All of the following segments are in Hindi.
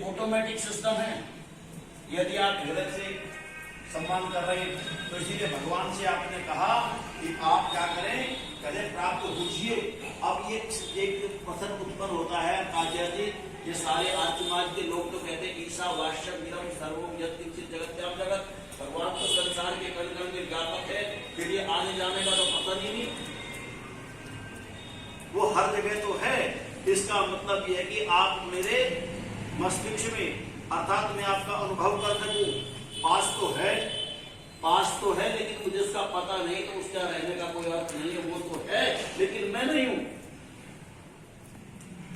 ऑटोमेटिक सिस्टम है। यदि आप हृदय से सम्मान कर रहे हैं तो इसीलिए भगवान से आपने कहा कि आप क्या करें, कले प्राप्त होजिए। अब ये एक प्रश्न उत्पन्न होता है आचार्य जी, ये सारे आज समाज के लोग तो कहते हैं ईसा वाष्य विरम सर्वम यत् किंचित जगत्याम जगत, भगवान तो संसार के कण कण में व्यापक है, फिर ये आने जाने का तो पता नहीं, वो हर जगह तो है। इसका मतलब यह है कि आप मेरे मस्तिष्क में अर्थात मैं आपका अनुभव कर सकूं, पास तो है लेकिन मुझे उसका पता नहीं, तो उसका रहने का कोई अर्थ नहीं है। वो तो है लेकिन मैं नहीं हूं।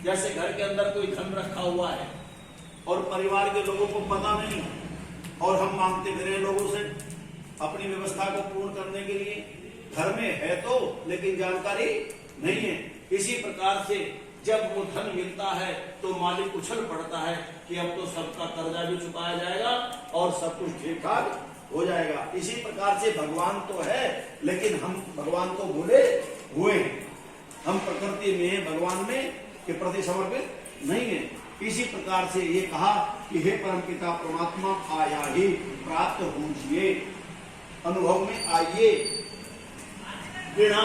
जैसे घर के अंदर कोई धन रखा हुआ है और परिवार के लोगों को पता नहीं और हम मांगते फिर लोगों से अपनी व्यवस्था को पूर्ण करने के लिए, घर में है तो लेकिन जानकारी नहीं है। इसी प्रकार से जब वो धन मिलता है तो मालिक उछल पड़ता है कि अब तो सबका कर्जा भी चुकाया जाएगा और सब कुछ ठीक ठाक हो जाएगा। इसी प्रकार से भगवान तो है लेकिन हम भगवान को भूले हुए हैं, हम प्रकृति में भगवान में के प्रति समर्पित नहीं है। इसी प्रकार से ये कहा कि हे परमपिता परमात्मा आया ही प्राप्त होजिए, अनुभव में आइए, बिना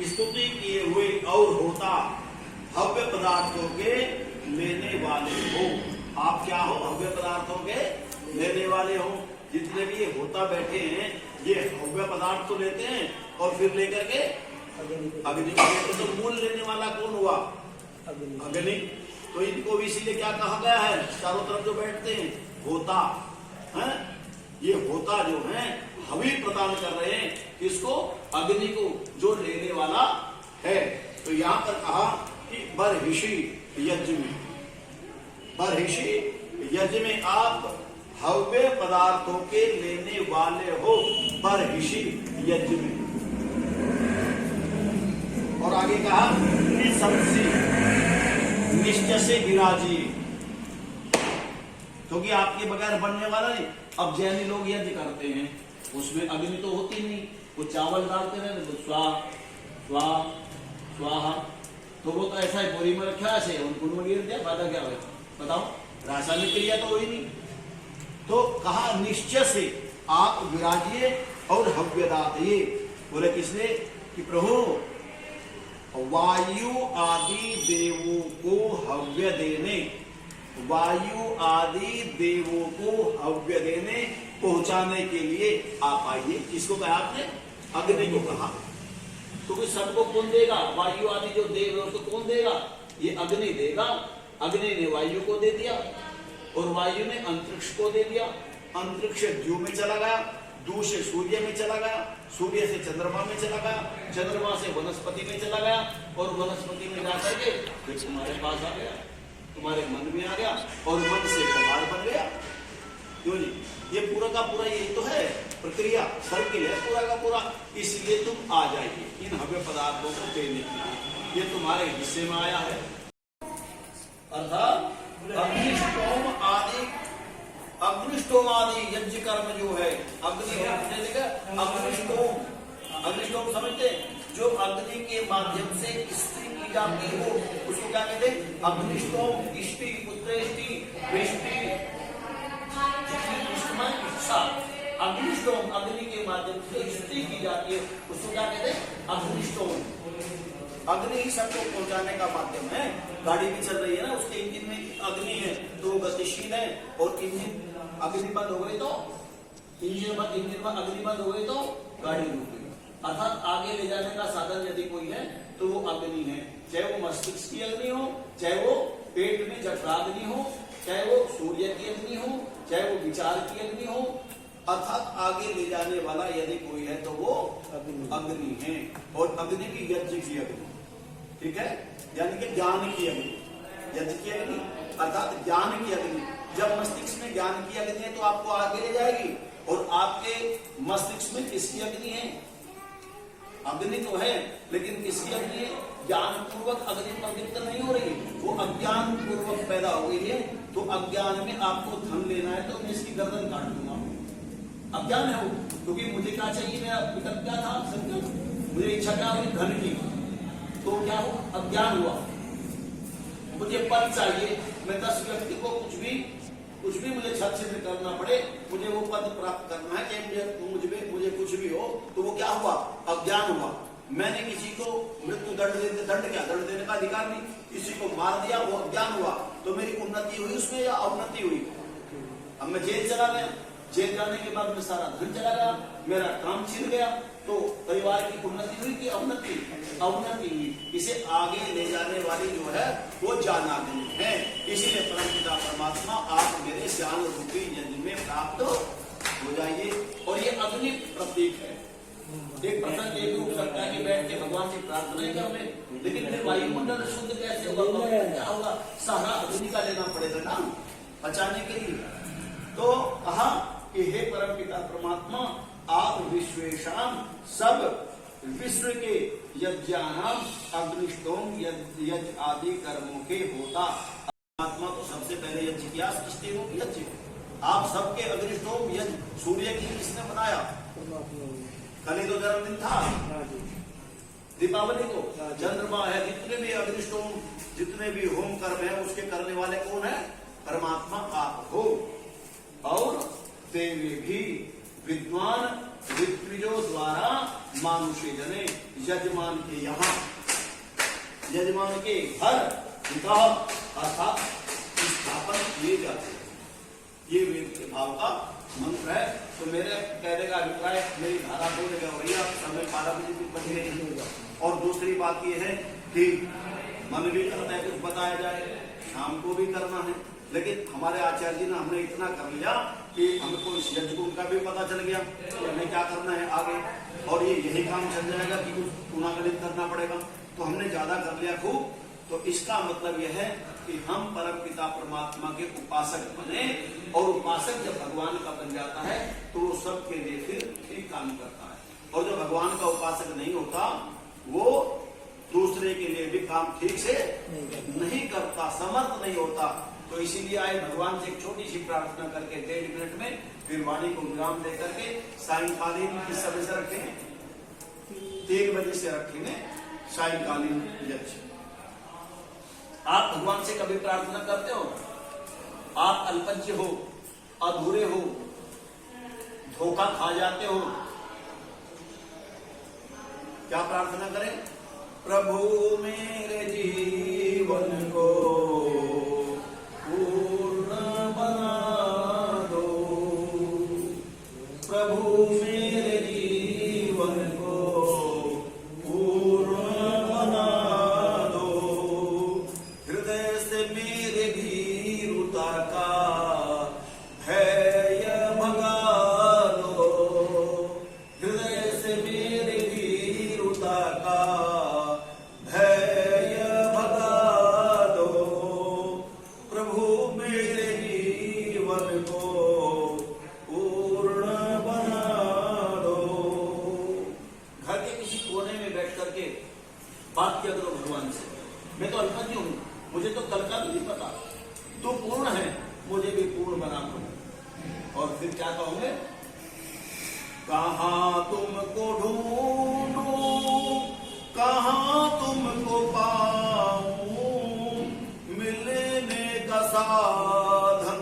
स्तुति किए हुए और होता हव्य पदार्थों के लेने वाले हो। आप क्या हो? हव्य पदार्थों के लेने वाले हो। जितने भी ये होता बैठे हैं ये हव्य पदार्थ तो लेते हैं और फिर लेकर के अग्नि को, तो मूल लेने वाला कौन हुआ? अग्नि। तो इनको भी इसीलिए क्या कहा गया है, चारों तरफ जो बैठते हैं होता है, ये होता जो है हवि प्रदान कर रहे हैं किसको? अग्नि को, जो लेने वाला है। तो यहाँ पर कहा कि बर्हिषि यज्ञ में, बर्हिषि यज्ञ में आप हव्य पदार्थों के लेने वाले हो, बर्हिषि यज्ञ में। और आगे कहा निश्चय से विराजी, क्योंकि आपके बगैर बनने वाला नहीं। अब जैनी लोग यज्ञ करते हैं उसमें अग्नि तो होती नहीं, वो चावल डालते रहे तो स्वाहा स्वाहा स्वाहा, तो वो तो ऐसा ही बोरी में रखा है, उनको में गिर दिया, फायदा क्या हुआ बताओ? रासायनिक क्रिया तो हुई नहीं। तो कहा निश्चय से आप विराजिए और हव्यदातये। बोले किसने? कि प्रभु वायु आदि देवों को हव्य देने, वायु आदि देवों को हव्य देने पहुंचाने के लिए आप आइए। किसको कहा आपने? अग्नि को कहा। क्योंकि सबको कौन देगा? वायु आदि जो देव है उसको कौन देगा? ये अग्नि देगा। अग्नि ने वायु को दे दिया और वायु ने अंतरिक्ष को दे दिया। अंतरिक्ष द्यू में चला गया, द्यू से सूर्य में चला गया, सूर्य से चंद्रमा में चला गया, चंद्रमा से वनस्पति में चला गया और वनस्पति में जाकर के फिर तुम्हारे पास आ गया, तुम्हारे मन में आ गया और मन से व्यवहार बन गया। क्यों जी? ये पूरा का पूरा यही तो है प्रक्रिया, सर्किल है पूरा का पूरा। इसलिए तुम आ जाइए इन हव्य पदार्थों को देने के लिए, ये तुम्हारे हिस्से में आया है। अर्थात अग्निष्टोम आदि यज्ञ कर्म जो है, अग्निष्टोम समझते? जो अग्नि के माध्यम से स्त्री की जाती हो उसको क्या कहते हैं? अग्निष्टोम। इष्टि, पुत्रेष्टि, वृष्टि, इच्छा। अग्निष्टोम अग्नि के माध्यम से स्त्री की जाती है उसको क्या कहते हैं? अग्निष्टोम। अग्नि ही सबको पहुंचाने का माध्यम है। गाड़ी भी चल रही है ना, उसके इंजन में अग्नि है तो वो गतिशील है, और इंजन अग्नि बंद हो गई तो इंजन में अग्नि बंद हो गई तो गाड़ी रुकेगी। अर्थात आगे ले जाने का साधन यदि कोई है तो वो अग्नि है, चाहे वो मस्तिष्क की अग्नि हो, चाहे वो पेट में जठराग्नि हो, चाहे वो सूर्य की अग्नि हो, चाहे वो विचार की अग्नि हो। अर्थात आगे ले जाने वाला यदि कोई है तो वो अग्नि है। और अग्नि की यज्ञ की अग्नि, ठीक है, यानी कि ज्ञान की अग्नि, यज्ञ की अग्नि अर्थात ज्ञान की अग्नि। जब मस्तिष्क में ज्ञान की अग्नि है तो आपको आगे ले जाएगी। और आपके मस्तिष्क में किसकी अग्नि है? अग्नि तो है, लेकिन किसकी अग्नि है? ज्ञान पूर्वक अग्नि प्रदीप्त नहीं हो रही, वो अज्ञान पूर्वक पैदा हो गई है। तो अज्ञान में आपको धन लेना है तो मैं इसकी गर्दन काट दूंगा, अज्ञान है वो। क्योंकि मुझे क्या चाहिए, मेरा विकल्प क्या था, समझो, मुझे इच्छा क्या हुई, धन की, तो क्या हो, अज्ञान हुआ। मुझे पद चाहिए, मैं 10 व्यक्ति को कुछ भी मुझे छत्र करना पड़े, मुझे वो पद प्राप्त करना है, चाहे मुझे कुछ भी हो, तो वो क्या हुआ, अज्ञान हुआ। मैंने किसी को मृत्यु दंड क्या, दंड देने का अधिकार नहीं, किसी को मार दिया, वो अज्ञान हुआ। तो मेरी उन्नति हुई उसमें या अवनति हुई? अब मैं जेल चला गया, जेल जाने के बाद में सारा धन चला गया, मेरा काम छिन गया, तो परिवार की उन्नति हुई कि अवनति? अवनति हुई। इसे आगे ले जाने वाली जो है वो ज्ञानाग्नि है। इसीलिए परमपिता परमात्मा आप मेरे ज्ञान रूपी यज्ञ में प्राप्त हो जाइए। और ये अग्नि प्रतीक है। एक प्रसंग एक रूप सकता है कि बैठ के भगवान से प्रार्थना कर ले, लेकिन फिर वायुमंडल शुद्ध कैसे होगा, क्या होगा, सहारा अग्नि का लेना पड़ेगा ना बचाने के लिए। तो कहा कि हे परमपिता परमात्मा, आप विश्वेशाम, सब विश्व के यज्ञानाम अग्निष्टोम यज्ञ आदि कर्मों के होता। परमात्मा तो सबसे पहले यज्ञ किया, सृष्टि को यज्ञ। आप सबके अग्निष्टोम यज्ञ, सूर्य की किसने बनाया? कल ही तो जन्मदिन था, दीपावली को चंद्रमा है। जितने भी अग्निष्टोम, जितने भी होम कर्म है, उसके करने वाले कौन है? परमात्मा आप हो। और देवी भी विद्वान विद्विजों द्वारा मानुषे जने, यजमान के यहाँ, यजमान के घर अर्थात स्थापन किए जाते हैं। ये वेद के भाव का मंत्र है। तो मेरे कहने का अभिप्राय, मेरी धारा बोलेगा भैया समय 12 बजे भी बन गए। और दूसरी बात ये है कि मन भी करता है कुछ बताया जाए, शाम को भी करना है, लेकिन हमारे आचार्य जी ने हमने इतना कर लिया कि हमको इस यज्ञ का भी पता चल गया कि हमें क्या करना है आगे। और ये यही काम चल जाएगा कि कुछ पुनर्गठित करना पड़ेगा, तो हमने ज्यादा कर लिया खूब। तो इसका मतलब यह है कि हम परम पिता परमात्मा के उपासक बने। और उपासक जब भगवान का बन जाता है तो वो सबके लिए फिर ठीक काम करता है। और जो भगवान का उपासक नहीं होता वो दूसरे के लिए भी काम ठीक से नहीं करता, समर्थ नहीं होता। तो इसीलिए आए भगवान से एक छोटी सी प्रार्थना करके 1.5 मिनट में फिर वाणी को विराम दे करके सायंकालीन किस समय से रखेंगे? 3 बजे से रखेंगे सायंकालीन यज्ञ। आप भगवान से कभी प्रार्थना करते हो? आप अल्पज्य हो, अधूरे हो, धोखा खा जाते हो, क्या प्रार्थना करें? प्रभु मेरे जीवन को पूर्ण बना दो, प्रभु मेरे जीवन को पूर्ण बना दो, हृदय से मेरे भीरुता का भय भगा दो, हृदय से मेरे भीरुता का भय भगा दो, प्रभु मेरे जीवन को पूर्ण बना दो। घर के किसी कोने में बैठ करके बात किया करो भगवान से, मैं तो अल्पज्ञ हूं, मुझे तो कल का नहीं पता, तू पूर्ण है, मुझे भी पूर्ण बना दो। और फिर क्या कहोगे? कहां तुमको ढूंढूं, कहां तुमको पाऊं, मिलने का साधन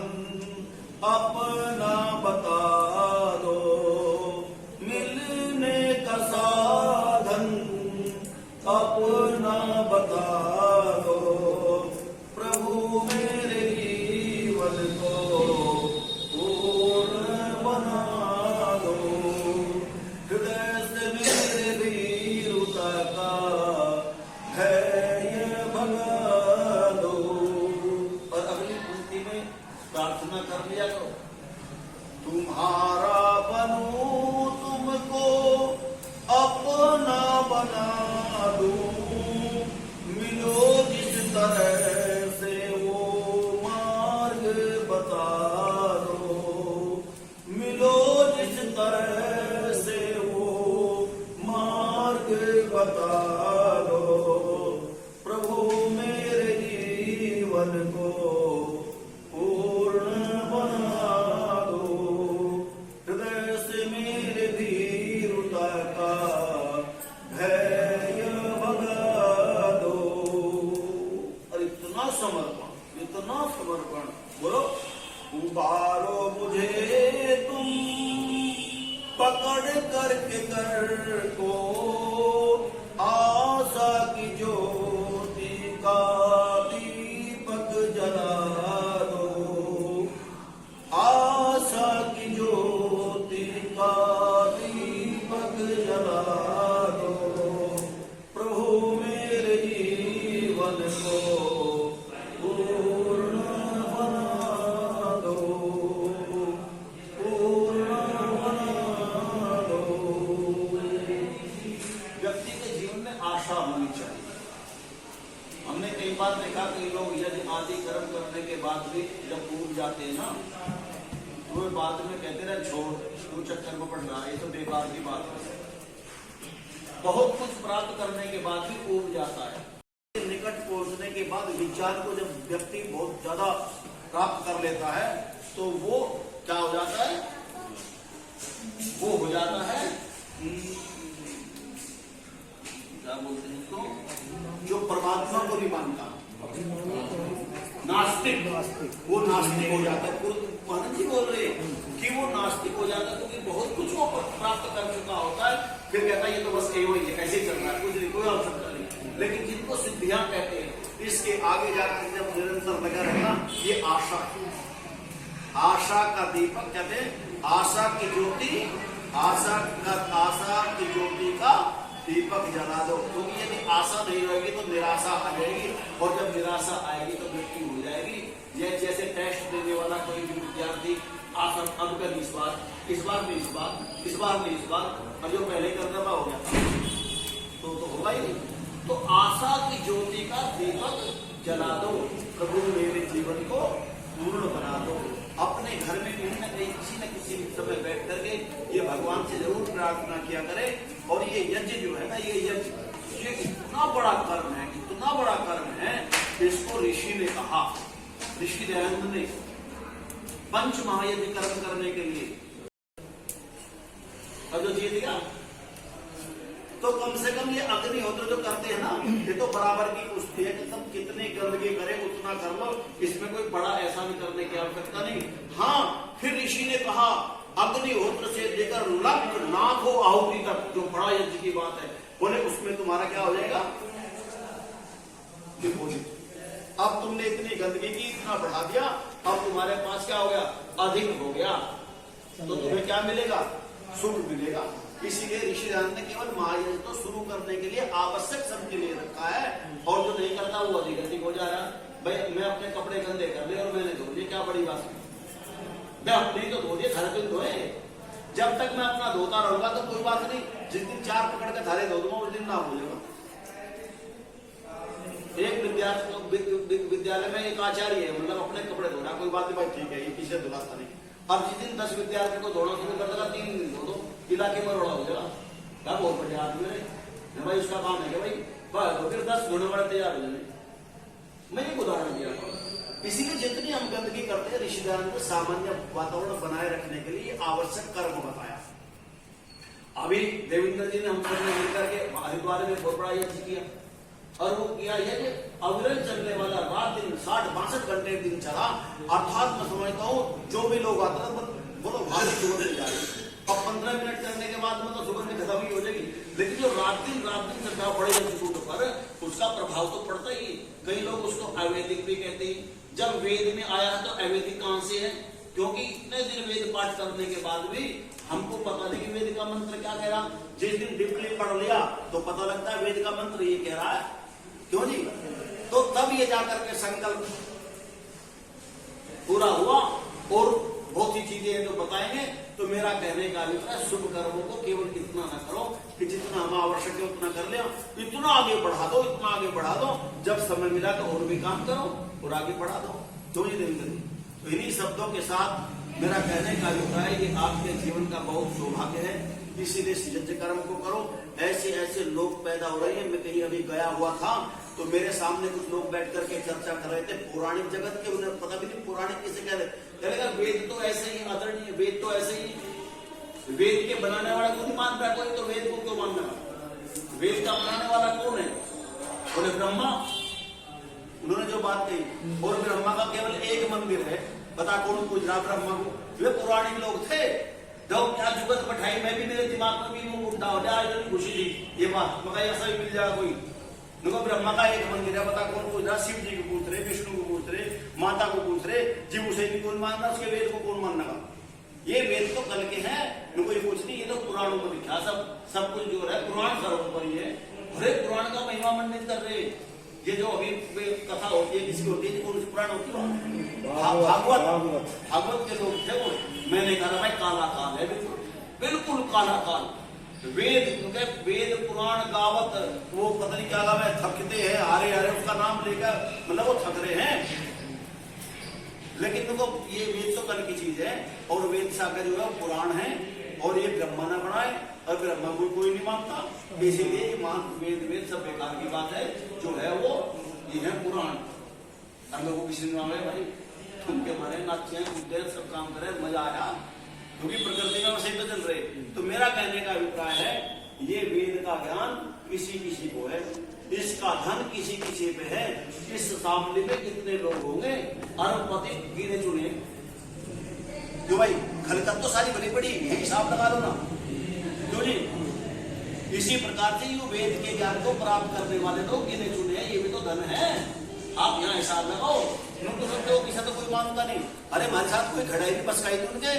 अपना बता दो, मिलने का साधन अपना बता दो, प्रभु मेरे जीवन को पूर्ण बना तुम्हारा बनूं, तुमको अपना बना दूं, मिलो जिस तरह से वो मार्ग बता दो, मिलो जिस तरह से वो मार्ग बता दो, प्रभु मेरे जीवन को पूर्ण बना दो, हृदय से मेरे धीरता का भय भगा दो। और इतना समर्पण बोलो, उबारो मुझे तुम पकड़ करके कर को, आशा की ज्योति का दीपक जला दो, आशा की ज्योति का दीपक जला दो, प्रभु मेरे जीवन को पूर्ण बना दो, पूर्ण बना दो। व्यक्ति के जीवन में आशा होनी चाहिए। हमने कई बार देखा कई लोग यदि आदि कर्म करने के बाद भी जब डूब जाते हैं ना, तो वे बाद में कहते रहे छोड़, तू चक्कर में पड़ रहा है, ये तो बेकार की बात है। बहुत कुछ प्राप्त करने के बाद भी डूब जाता है। निकट पहुंचने के बाद विचार को जब व्यक्ति बहुत ज्यादा प्राप्त कर लेता है तो वो क्या हो जाता है, वो हो जाता है क्या बोलते हैं तो, जो परमात्मा को नहीं मानता, नास्तिक, वो नास्तिक हो जाता है। महाराज जी बोल रहे कि वो नास्तिक हो जाता है क्योंकि बहुत कुछ वो प्राप्त कर चुका होता है, फिर कहता है ये तो बस वही है, ऐसे ही चल रहा है, कुछ नहीं, कोई आवश्यकता नहीं। लेकिन जिनको सिद्धियां कहते हैं, इसके आगे जाकर जब निरंतर लगा रहना, ये आशा है। आशा का दीपक कहते हैं, आशा की ज्योति, आशा की ज्योति का दीपक जला दो, क्योंकि यदि आशा नहीं रहेगी तो निराशा आ जाएगी, और जब निराशा आएगी तो मृत्यु हो जाएगी। जैसे टेस्ट देने वाला कोई भी विद्यार्थी आशा अब कर इस बार नहीं इस बार नहीं इस बार, और जो पहले करना हो गया तो होगा ही नहीं। तो आशा की ज्योति का दीपक जला दो, प्रभु मेरे जीवन को पूर्ण बना दो। अपने घर में कहीं न कहीं किसी न किसी समय बैठ करके ये भगवान से जरूर प्रार्थना किया करें। और ये यज्ञ जो है ना, ये यज्ञ, ये इतना बड़ा कर्म है, इतना बड़ा कर्म है, इसको ऋषि ने कहा, ऋषि दयानंद ने पंच महायज्ञ कर्म करने के लिए और जो जीत गया, तो कम से कम ये अग्निहोत्र जो करते हैं ना, ये तो बराबर की कुश्ती है कि तुम कितनी गंदगी करे उतना कर लो, इसमें कोई बड़ा ऐसा नहीं करने की आवश्यकता नहीं। हाँ, फिर ऋषि ने कहा अग्निहोत्र से लेकर लाखों आहुति तक, जो बड़ा यज्ञ की बात है, बोले उसमें तुम्हारा क्या हो जाएगा, डिपोजिट। अब तुमने इतनी गंदगी की, इतना बढ़ा दिया, अब तुम्हारे पास क्या हो गया, अधिक हो गया, तो तुम्हें क्या मिलेगा, सुख मिलेगा। इसीलिए ऋषि दयानंद ने केवल महायज्ञ तो शुरू करने के लिए आवश्यक सब के लिए रखा है, और जो नहीं करता वो अधिक हो जा रहा है। भाई मैं अपने कपड़े गंदे कर लिए और मैंने धो लिए, क्या बड़ी बात है, मैं अपने तो धो दिए, घर पे धोए। जब तक मैं अपना धोता रहूंगा तो कोई बात नहीं, जिस दिन चार पकड़ के धारे धो दूंगा उस दिन ना हो जाएगा। एक विद्यालय में एक आचार्य है, मतलब अपने कपड़े धोना कोई बात नहीं, भाई ठीक है, ये पीछे धुलाता नहीं। अब जिस दिन 10 विद्यार्थी को धोना शुरू कर देगा, 3 दिन धो दो, इलाके में रोड़ा हो जाएगा। क्या बहुत बढ़िया आदमी है भाई, उसका काम है कि भाई फिर 10 धोने वाले तैयार हो जाए। मैं एक उदाहरण दिया। इसीलिए जितनी हम गंदगी करते हैं, ऋषि दयानंद ने सामान्य वातावरण बनाए रखने के लिए आवश्यक कर्म बताया। अभी देवेंद्र जी ने हम सब ने मिलकर के हरिद्वार में बहुत बड़ा यज्ञ किया, और वो किया यज्ञ अविरल चलने वाला, रात दिन 60-62 घंटे दिन चला। अर्थात मैं समझता हूँ जो भी लोग आते हैं बोलो भारी सुगंध जा रही। अब 15 मिनट करने के बाद में तो सुगंध खत्म ही हो जाएगी, लेकिन जो रात दिन चलता पड़े इंस्टीट्यूट पर, उसका प्रभाव तो पड़ता ही। कई लोग उसको अवैदिक भी कहते हैं। जब वेद में आया है तो अवैदिक कहां से है, क्योंकि इतने दिन वेद पाठ करने के बाद भी हमको पता नहीं कि वेद का मंत्र क्या कह रहा। जिस दिन डीपली पढ़ लिया तो पता लगता है वेद का मंत्र ये कह रहा है, क्यों जी। तो तब ये जाकर के संकल्प पूरा हुआ और बहुत ही चीजें जो बताएंगे। तो मेरा कहने का अभिप्राय शुभ कर्मों को केवल इतना ना करो कि जितना हम आवश्यक है उतना कर लिया, इतना आगे बढ़ा दो, इतना आगे बढ़ा दो, जब समय मिला तो और भी काम करो और आगे बढ़ा दो। तो ये दिन करिए। तो इन्हीं शब्दों के साथ मेरा कहने का अभिप्राय ये आपके जीवन का बहुत सौभाग्य है, इसीलिए यज्ञ कर्म को करो। ऐसे ऐसे लोग पैदा हो रहे हैं। मैं कहीं अभी गया हुआ था तो मेरे सामने कुछ लोग बैठ करके चर्चा कर रहे थे पौराणिक जगत के, उन्हें पता भी नहीं पौराणिक किसे कह रहे। कहेगा वेद तो ऐसे ही आदरणीय, वेद तो ऐसे ही, वेद के बनाने वाला को नहीं मान रहा कोई, तो वेद को क्यों मानना? वेद का बनाने वाला कौन है? बोले ब्रह्मा। उन्होंने जो बात कही, और ब्रह्मा का केवल एक मंदिर है, बता कौन पूछ रहा ब्रह्मा को? वे पौराणिक लोग थे। जब क्या जुगत बैठाई, मैं भी मेरे दिमाग में भी वो उठा हो जाए, खुशी थी ये बात, मगर ऐसा भी मिल जाएगा कोई। देखो ब्रह्मा का एक मंदिर है, बता कौन पूछ रहा? शिव जी को पूछ रहे, विष्णु को पूछ रहे, माता को पूछ रहे, जीव उसे भी कौन मानना, उसके वेद को कौन मानना? ये वेद तो कल के हैं, इनको ये कुछ नहीं, ये तो पुराणों में लिखा सब कुछ जो है पुराण सर्वोपरि है। हरे पुराण का महिमा मंडित कर रहे। ये जो अभी कथा होती है किसकी होती है, कौन सी पुराण होती है? भागवत के लोग थे वो। मैंने कहा भाई काला काल है, बिल्कुल काला काल। वेद क्योंकि वेद पुराण गावत, वो पता नहीं क्या गाव है, थकते हैं हारे हारे उसका नाम लेकर, मतलब वो थक रहे हैं। लेकिन देखो ये वेद तो कल की चीज है, और वेद सागर जो है पुराण है, और ये ब्रह्मा ना बनाए, और ब्रह्मा को कोई नहीं मानता। इसीलिए वेद सब बेकार की बात है। जो है वो ये है पुराण। हम लोगों को किसी ने मांगे भाई तुम के मारे नाचे कूदे सब काम करे, मजा आया, क्योंकि प्रकृति में वैसे तो चल रहे। तो मेरा कहने का अभिप्राय है ये वेद का ज्ञान किसी किसी को है, इसका धन किसी किसी पे है। इस सामने में कितने लोग होंगे, अरबपति गिने चुने। जो भाई खलकत तो सारी भरी पड़ी, हिसाब लगा लो ना, क्यों जी? इसी प्रकार से ये वेद के ज्ञान को प्राप्त करने वाले लोग गिने चुने हैं, ये भी तो धन है। आप यहाँ हिसाब लगाओ, तो समझते हो किसी तो कोई मानता नहीं। अरे हमारे साथ कोई खड़ा ही बस खाई उनके,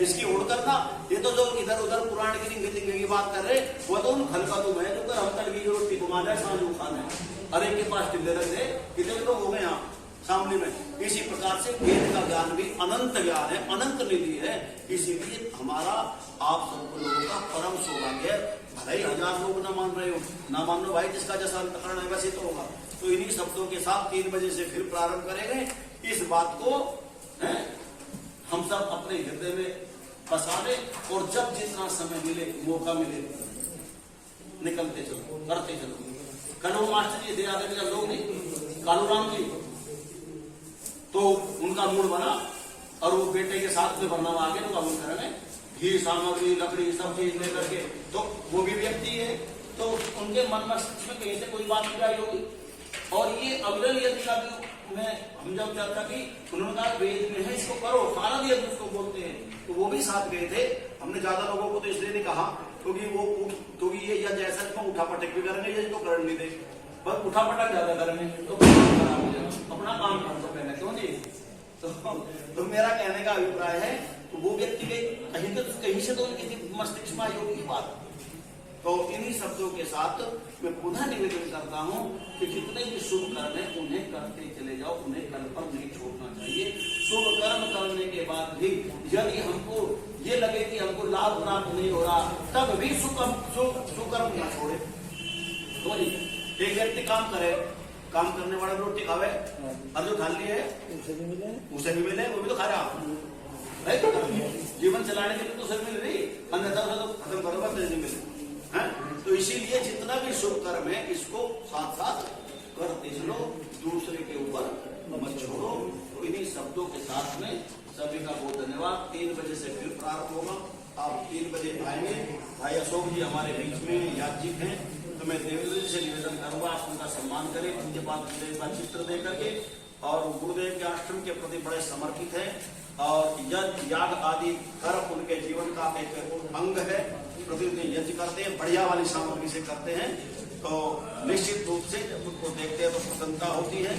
इसकी ओढ़ करना। ये तो जो इधर उधर पुराण की बात कर रहे, वो तो उन खलकतों में जो हम तड़की की रोटी घुमा जाए सांझू खाना है। अरे इनके पास टिल्ले रख दे, कितने लोग हो गए यहाँ सामने में। इसी प्रकार से वेद का ज्ञान भी अनंत ज्ञान है, अनंत निधि है। इसीलिए हमारा आप सब लोगों का परम सौभाग्य है। भले ही 1000 लोग ना मान रहे हो, ना मान लो भाई, जिसका जैसा अंतकरण है वैसे तो होगा। तो इन्हीं शब्दों के साथ 3 बजे से फिर प्रारंभ करेंगे। इस बात को हम सब अपने हृदय में बसा ले, और जब जितना समय मिले, मौका मिले, निकलते चलो, करते चलो। कल मास्टर जी दे आते लोग नहीं, कालूराम जी, तो उनका मूड बना, और वो बेटे के साथ में बनना आगे उनका मूड करेंगे, घी सामग्री लकड़ी सब चीज लेकर के। तो वो भी व्यक्ति है, तो उनके मन मस्तिष्क में कहीं से कोई बात नहीं आई होगी। और ये अविरल यज्ञ में हम जब चर्चा की, उन्होंने कहा वेद में है, इसको करो, शारद यज्ञ उसको बोलते हैं। तो वो भी साथ गए थे। हमने ज्यादा लोगों को तो इसलिए नहीं कहा क्योंकि ये यज्ञ ऐसा इसमें उठा पटक भी करेंगे, ये तो कर नहीं दे, बस उठा पटक ज्यादा करेंगे तो अपना काम कर दो पहले, क्यों जी? तो मेरा कहने का अभिप्राय है, तो वो व्यक्ति कहीं से तो उनके मस्तिष्क में आई होगी बात। तो इन्हीं शब्दों के साथ मैं पुनः निवेदन करता हूँ कि जितने भी शुभ कर्म है उन्हें करते चले जाओ, उन्हें कल पर नहीं छोड़ना चाहिए। शुभ कर्म करने के बाद भी यदि हमको ये लगे कि हमको लाभ प्राप्त नहीं हो रहा, तब भी सुकर्म न छोड़े। तो एक व्यक्ति काम करे, काम करने वाला रोटी खावे, और जो खाली है उसे भी मिले, वो भी तो खा रहा। जीवन चलाने के लिए तो उसे मिल रही, अन्यथा तो खत्म करो बस नहीं मिले। तो इसीलिए जितना भी शुभ कर्म है इसको साथ साथ करते चलो, दूसरे के ऊपर मत छोड़ो। तो इन्हीं शब्दों के साथ में सभी का बहुत धन्यवाद। 3 बजे से फिर प्रारंभ होगा। आप 3 बजे आएंगे। भाई अशोक जी हमारे बीच में याचिक हैं, तो मैं देवेंद्र जी से निवेदन करूंगा आप उनका सम्मान करें, उनके पास चित्र दे करके। और गुरुदेव के आश्रम के प्रति बड़े समर्पित है, और यज्ञ याग आदि कर्म उनके जीवन का एक अंग है। प्रतिदिन यज्ञ करते हैं, बढ़िया वाली सामग्री से करते हैं, तो निश्चित रूप से जब उनको देखते हैं तो प्रसन्नता होती है।